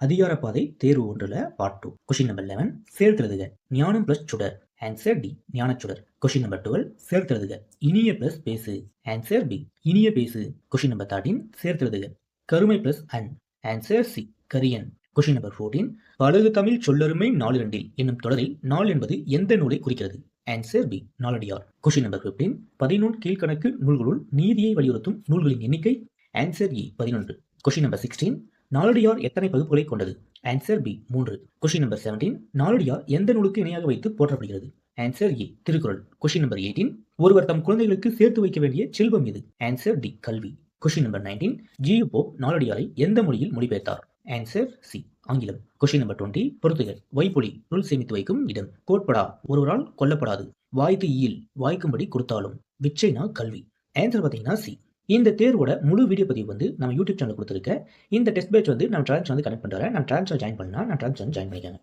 அதிகாரப்பாதை தேர்வு ஒன்றுல part 2. Question number 11 சேர்த்தெழுதுக. ஞானம் பிளஸ் சுடர். ஆன்சர் டி ஞானச்சுடர். கொஸ்டின் நம்பர் 12 சேர்த்தெழுதுக. இனிய பிளஸ் பேசு. ஆன்சர் பி இனிய பேசு. கொஸ்டின் நம்பர் 13 சேர்த்தெழுதுக. கருமை பிளஸ் அன். ஆன்சர் சி கரியன். கொஸ்டின் நம்பர் 14 பழகு தமிழ் சொல்லருமை நாளிரண்டில் என்னும் தொடரில் நாள் என்பது எந்த நூலை குறிக்கிறது? Answer B Naladiyar. Question number 15 11 கீழ்கணக்கு நூல்களுள் நீதியை வலியுறுத்தும் நூல்களின் எண்ணிக்கை? Answer A 11. Question number 16 Naladiyar எத்தனை பகுப்புகளை கொண்டது? Answer B 3. Question number 17 Naladiyar எந்த நூலுக்கு இணையாக வைத்து போற்றப்படுகிறது? Answer A Thirukkural. Question number 18 ஒருவர் தம் குழந்தைகளுக்கு சேர்த்து வைக்க வேண்டிய செல்வம் எது? ஆன்சர் டி கல்வி. Question number 19 G U. போப் நாலடியாரை எந்த மொழியில் மொழிபெயர்த்தார்? ஆன்சர் சி ஆங்கிலம். கொஸ்டின் நம்பர் 20 பொறுத்துக. வைப்பொலி பொருள் சேமித்து வைக்கும் இடம். கோட்படா ஒருவரால் கொல்லப்படாது. வாய்த்து ஈயில் வாய்க்கும்படி கொடுத்தாலும். விச்சைனா கல்வி. ஆன்சர் பார்த்தீங்கன்னா சி. இந்த தேர்வோட முழு வீடியோ பதிவு வந்து நம்ம யூடியூப் சேனல் கொடுத்துருக்கேன். இந்த டெஸ்ட் பேட்ச் வந்து நம்ம ட்ரான்ஸ் வந்து கனெக்ட் பண்ணுறேன். நம்ம ட்ரான்ஸில் ஜாயின் பண்ணால் நான் ட்ரான்ஸ் வந்து ஜாயின் பண்ணிக்கோங்க.